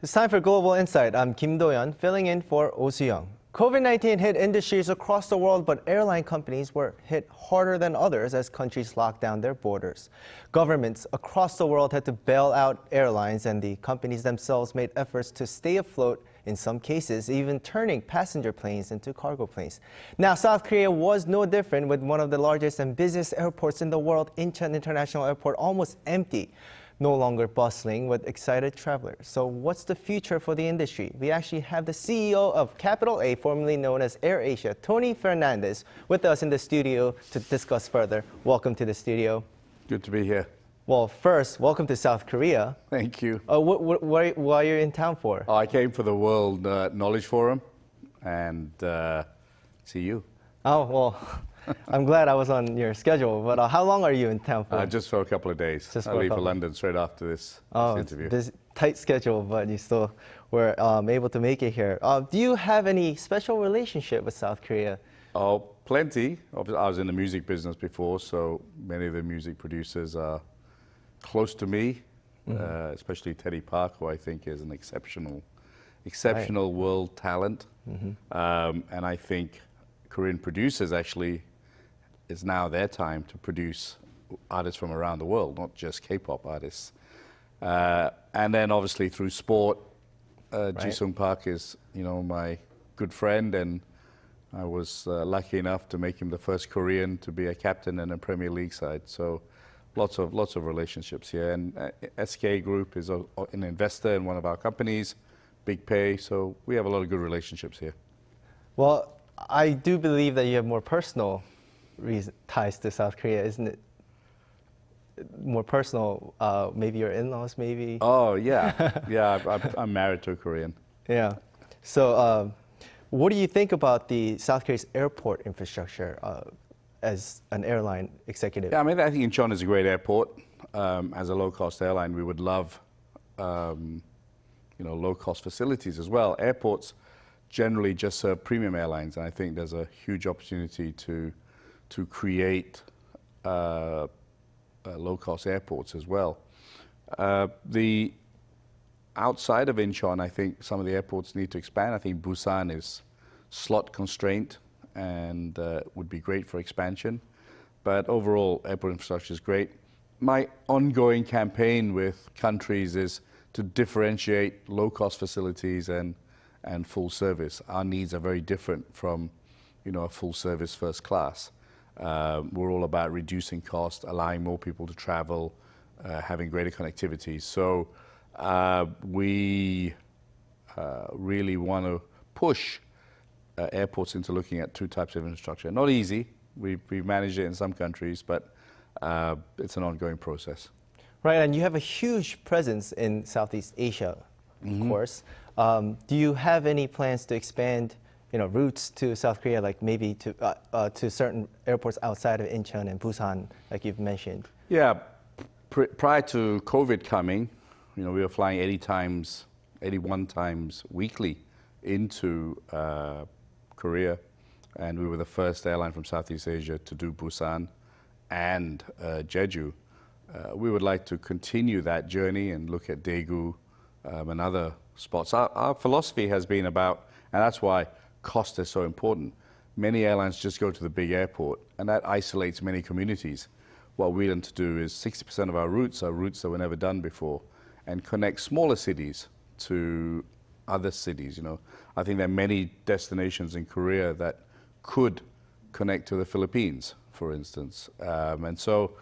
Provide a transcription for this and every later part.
It's time for Global Insight. I'm Kim Do-yeon, filling in for Oh Soo-young. COVID-19 hit industries across the world, but airline companies were hit harder than others as countries locked down their borders. Governments across the world had to bail out airlines, and the companies themselves made efforts to stay afloat, in some cases even turning passenger planes into cargo planes. Now, South Korea was no different, with one of the largest and busiest airports in the world, Incheon International Airport, almost empty. No longer bustling with excited travelers. So what's the future for the industry? We actually have the CEO of Capital A, formerly known as AirAsia, Tony Fernandes, with us in the studio to discuss further. Welcome to the studio. Good to be here. Well, first, welcome to South Korea. Thank you. What are you in town for? I came for the World Knowledge Forum and see you. Oh, well, I'm glad I was on your schedule, but how long are you in town for? Just for a couple of days. I leave for London straight after this interview. This tight schedule, but you still were able to make it here. Do you have any special relationship with South Korea? Oh, plenty. I was in the music business before, so many of the music producers are close to me, especially Teddy Park, who I think is an exceptional world talent. And I think Korean producers actually, it's now their time to produce artists from around the world, not just K-pop artists. And then obviously through sport, Ji-sung Park is, my good friend, and I was lucky enough to make him the first Korean to be a captain in a Premier League side. So lots of relationships here. And SK Group is an investor in one of our companies, Big Pay. So we have a lot of good relationships here. Well, I do believe that you have more personal ties to South Korea, isn't it? More personal, maybe your in-laws, maybe? Oh, yeah. Yeah, I'm married to a Korean. Yeah. So what do you think about the South Korea's airport infrastructure as an airline executive? Yeah, I think Incheon is a great airport. As a low-cost airline, we would love, low-cost facilities as well. Airports generally just serve premium airlines, and I think there's a huge opportunity to create low-cost airports as well. The outside of Incheon, I think some of the airports need to expand. I think Busan is slot constraint and would be great for expansion. But overall, airport infrastructure is great. My ongoing campaign with countries is to differentiate low-cost facilities and full service. Our needs are very different from, a full service first class. We're all about reducing cost, allowing more people to travel, having greater connectivity. So we really want to push airports into looking at two types of infrastructure. Not easy. We've managed it in some countries, but it's an ongoing process. Right, and you have a huge presence in Southeast Asia, of course. Do you have any plans to expand, routes to South Korea, like maybe to certain airports outside of Incheon and Busan, like you've mentioned? Yeah, prior to COVID coming, we were flying 81 times weekly into Korea, and we were the first airline from Southeast Asia to do Busan and Jeju. We would like to continue that journey and look at Daegu and other spots. Our philosophy has been about, and that's why cost is so important. Many airlines just go to the big airport, and that isolates many communities. What we want to do is 60% of our routes are routes that were never done before, and connect smaller cities to other cities. I think there are many destinations in Korea that could connect to the Philippines, for instance. And so,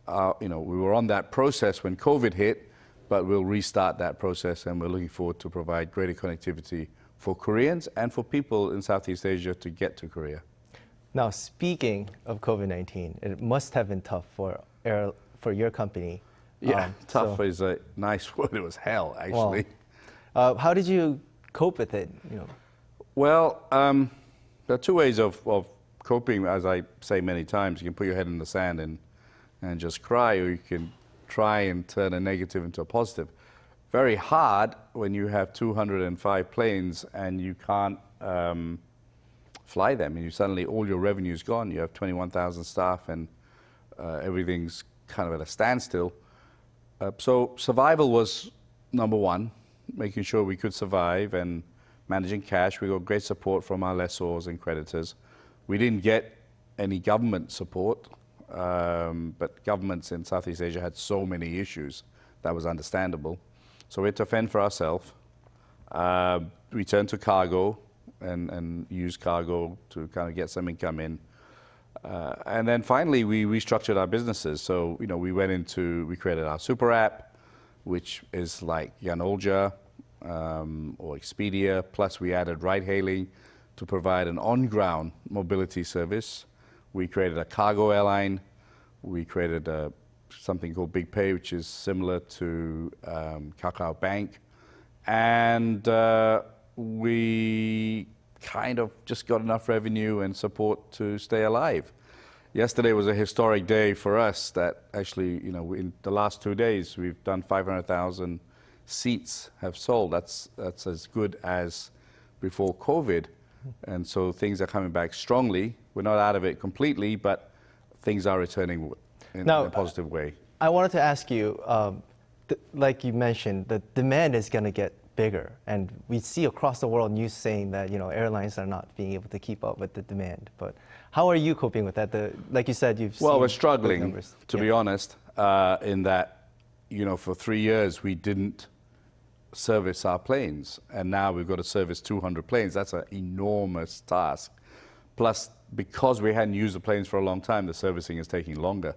we were on that process when COVID hit, but we'll restart that process, and we're looking forward to provide greater connectivity for Koreans and for people in Southeast Asia to get to Korea. Now, speaking of COVID-19, it must have been tough for your company. Yeah, tough is a nice word. It was hell, actually. Well, how did you cope with it? Well, there are two ways of coping, as I say many times. You can put your head in the sand and just cry, or you can try and turn a negative into a positive. Very hard when you have 205 planes and you can't fly them, and suddenly all your revenue is gone. You have 21,000 staff, and everything's kind of at a standstill. So survival was number one. making sure we could survive and managing cash. We got great support from our lessors and creditors. We didn't get any government support, but governments in Southeast Asia had so many issues that was understandable. So we had to fend for ourselves. We turned to cargo and used cargo to kind of get some income in. And then finally, we restructured our businesses. So, we created our super app, which is like Yanolja or Expedia. Plus, we added ride-hailing to provide an on-ground mobility service. We created a cargo airline. We created something called Big Pay, which is similar to Kakao Bank. And we kind of just got enough revenue and support to stay alive. Yesterday was a historic day for us that actually, in the last 2 days, we've done 500,000 seats have sold. That's as good as before COVID. And so things are coming back strongly. We're not out of it completely, but things are returning in a positive way. I wanted to ask you, like you mentioned, the demand is going to get bigger, and we see across the world news saying that airlines are not being able to keep up with the demand. But how are you coping with that? Like you said, you've well, seen we're struggling, to be honest, in that for 3 years we didn't service our planes, and now we've got to service 200 planes. That's an enormous task. Plus, because we hadn't used the planes for a long time, the servicing is taking longer.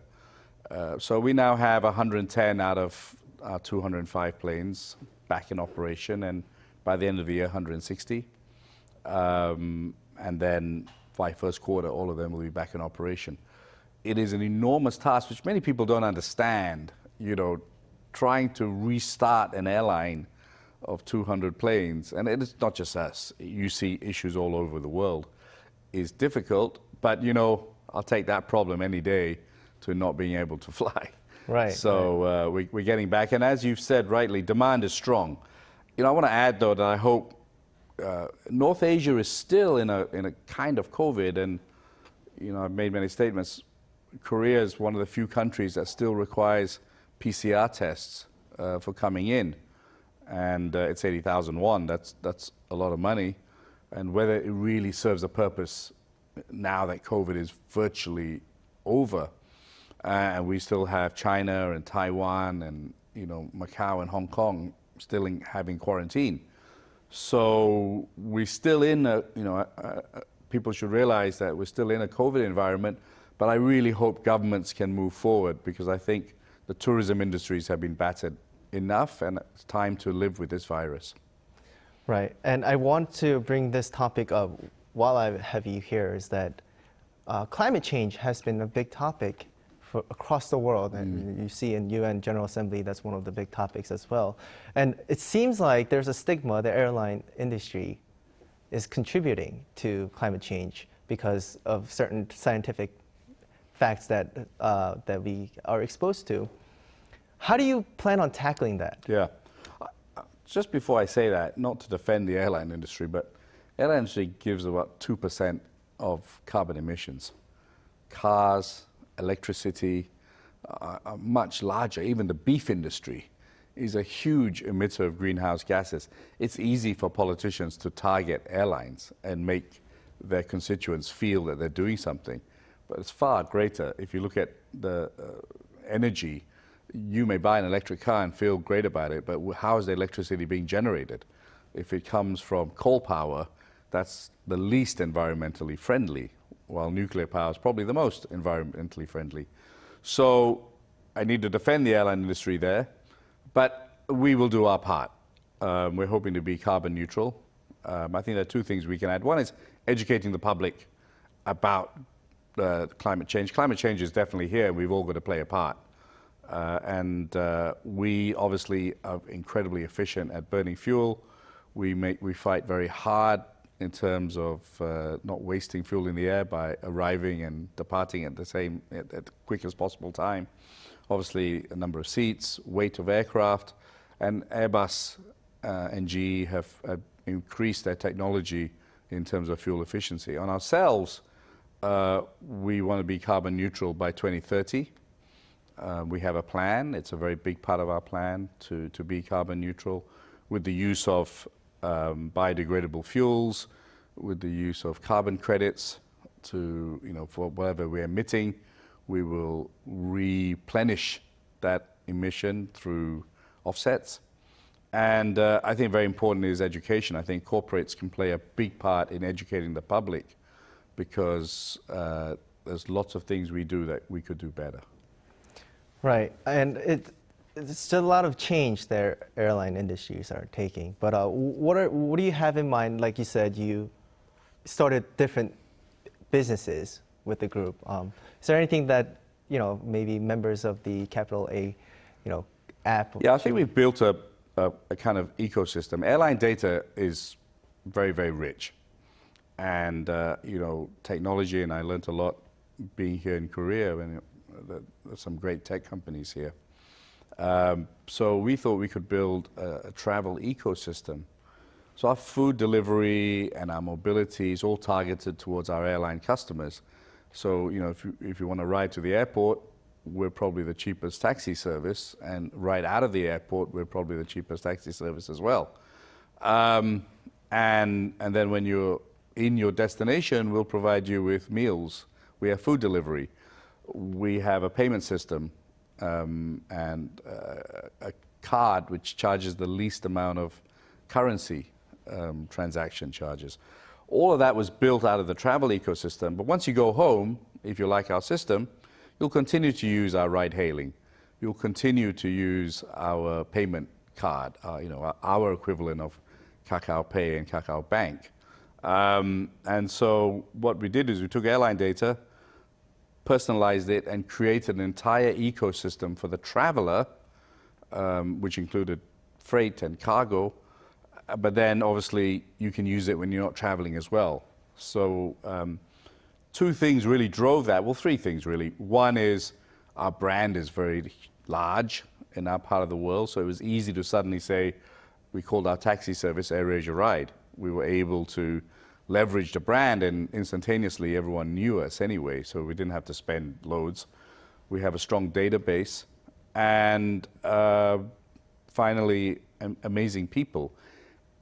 So we now have 110 out of our 205 planes back in operation, and by the end of the year, 160. And then by first quarter, all of them will be back in operation. It is an enormous task, which many people don't understand. Trying to restart an airline of 200 planes, and it is not just us. You see issues all over the world. Is difficult, but I'll take that problem any day to not being able to fly. Right. So we're getting back, and as you've said rightly, demand is strong. I want to add though that I hope North Asia is still in a kind of COVID, and I've made many statements. Korea is one of the few countries that still requires PCR tests for coming in, and it's 80,000 won. That's a lot of money, and whether it really serves a purpose now that COVID is virtually over. And we still have China and Taiwan and Macau and Hong Kong still having quarantine. So we're still in people should realize that we're still in a COVID environment. But I really hope governments can move forward, because I think the tourism industries have been battered enough, and it's time to live with this virus. Right, and I want to bring this topic up while I have you here. Is that climate change has been a big topic across the world, and you see in UN General Assembly that's one of the big topics as well. And it seems like there's a stigma the airline industry is contributing to climate change because of certain scientific facts that we are exposed to. How do you plan on tackling that? Yeah, just before I say that, not to defend the airline industry, but airline industry gives about 2% of carbon emissions. Cars, electricity are much larger. Even the beef industry is a huge emitter of greenhouse gases. It's easy for politicians to target airlines and make their constituents feel that they're doing something, but it's far greater. If you look at the energy, you may buy an electric car and feel great about it, but how is the electricity being generated? If it comes from coal power, that's the least environmentally friendly, while nuclear power is probably the most environmentally friendly. So I need to defend the airline industry there, but we will do our part. We're hoping to be carbon neutral. I think there are two things we can add. One is educating the public about climate change. Climate change is definitely here. We've all got to play a part. And we obviously are incredibly efficient at burning fuel. We fight very hard in terms of not wasting fuel in the air by arriving and departing at the quickest possible time. Obviously, a number of seats, weight of aircraft, and Airbus and GE have increased their technology in terms of fuel efficiency. On ourselves, we want to be carbon neutral by 2030. We have a plan. It's a very big part of our plan to be carbon neutral. with the use of biodegradable fuels, with the use of carbon credits to, for whatever we're emitting, we will replenish that emission through offsets. And I think very important is education. I think corporates can play a big part in educating the public because there's lots of things we do that we could do better. Right, and it's still a lot of change that airline industries are taking. But what do you have in mind? Like you said, you started different businesses with the group. Is there anything that maybe members of the Capital A, app? Yeah, I think we've built a kind of ecosystem. Airline data is very, very rich, and technology. And I learned a lot being here in Korea. There's some great tech companies here. So we thought we could build a travel ecosystem. So our food delivery and our mobility is all targeted towards our airline customers. So if you want to ride to the airport, we're probably the cheapest taxi service, and right out of the airport, we're probably the cheapest taxi service as well. And then when you're in your destination, we'll provide you with meals. We have food delivery. We have a payment system and a card which charges the least amount of currency transaction charges. All of that was built out of the travel ecosystem. But once you go home, if you like our system, you'll continue to use our ride hailing. You'll continue to use our payment card, our equivalent of Kakao Pay and Kakao Bank. And so what we did is we took airline data, personalized it, and created an entire ecosystem for the traveler, which included freight and cargo. But then obviously you can use it when you're not traveling as well. So two things really drove that. Well, three things really. One is our brand is very large in our part of the world, so it was easy to suddenly say, we called our taxi service AirAsia Ride. We were able to leverage the brand, and instantaneously everyone knew us anyway, so we didn't have to spend loads. We have a strong database, and finally, amazing people.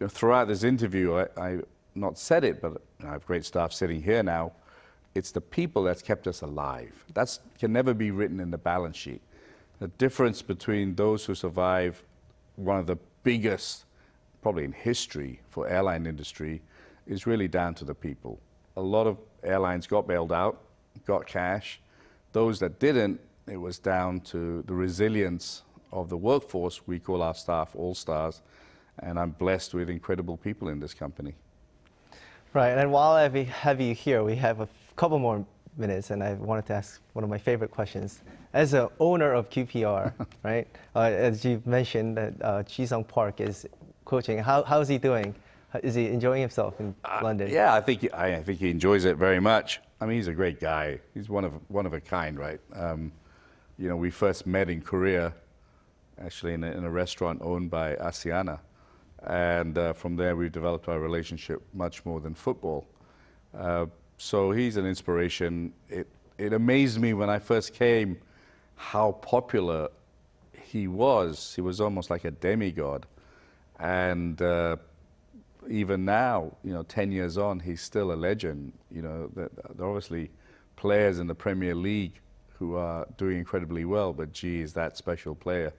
Throughout this interview, I not said it, but I have great staff sitting here now. It's the people that's kept us alive. That can never be written in the balance sheet. The difference between those who survive one of the biggest, probably in history for airline industry, is really down to the people. A lot of airlines got bailed out, got cash. Those that didn't, it was down to the resilience of the workforce. We call our staff all-stars, and I'm blessed with incredible people in this company. Right, and while I have you here, we have a couple more minutes, and I wanted to ask one of my favorite questions. As an owner of QPR, right, as you've mentioned, that Ji-sung Park is coaching. How is he doing? Is he enjoying himself in London? Yeah, I think he enjoys it very much. I mean, he's a great guy. He's one of a kind, right? We first met in Korea, actually in a restaurant owned by Asiana. And from there, we've developed our relationship much more than football. So he's an inspiration. It amazed me when I first came how popular he was. He was almost like a demigod. And even now, 10 years on, he's still a legend. There are obviously players in the Premier League who are doing incredibly well, but G is that special player.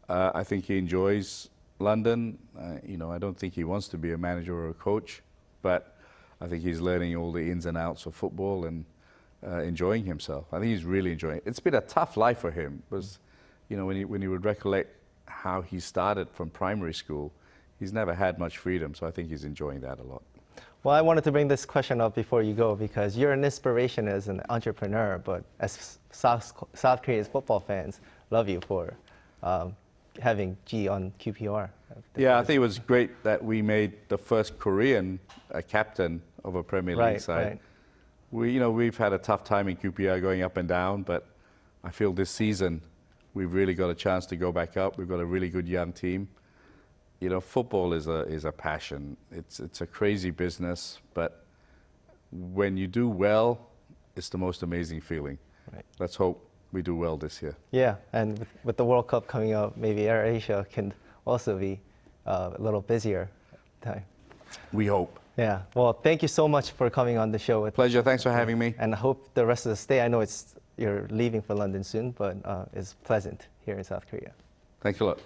I think he enjoys London. I don't think he wants to be a manager or a coach, but I think he's learning all the ins and outs of football and enjoying himself. I think he's really enjoying it. It's been a tough life for him, because when you would recollect how he started from primary school, he's never had much freedom, so I think he's enjoying that a lot. Well, I wanted to bring this question up before you go, because you're an inspiration as an entrepreneur, but as South Korean football fans love you for having G on QPR. Yeah, I think it was great that we made the first Korean captain of a Premier League side. Right. We've had a tough time in QPR going up and down, but I feel this season we've really got a chance to go back up. We've got a really good young team. Football is a passion. It's a crazy business, but when you do well, it's the most amazing feeling. Right. Let's hope we do well this year. Yeah, and with the World Cup coming up, maybe AirAsia can also be a little busier time. We hope. Yeah. Well, thank you so much for coming on the show. Pleasure. Thanks for having me. And I hope the rest of the stay, I know you're leaving for London soon, but it's pleasant here in South Korea. Thanks a lot.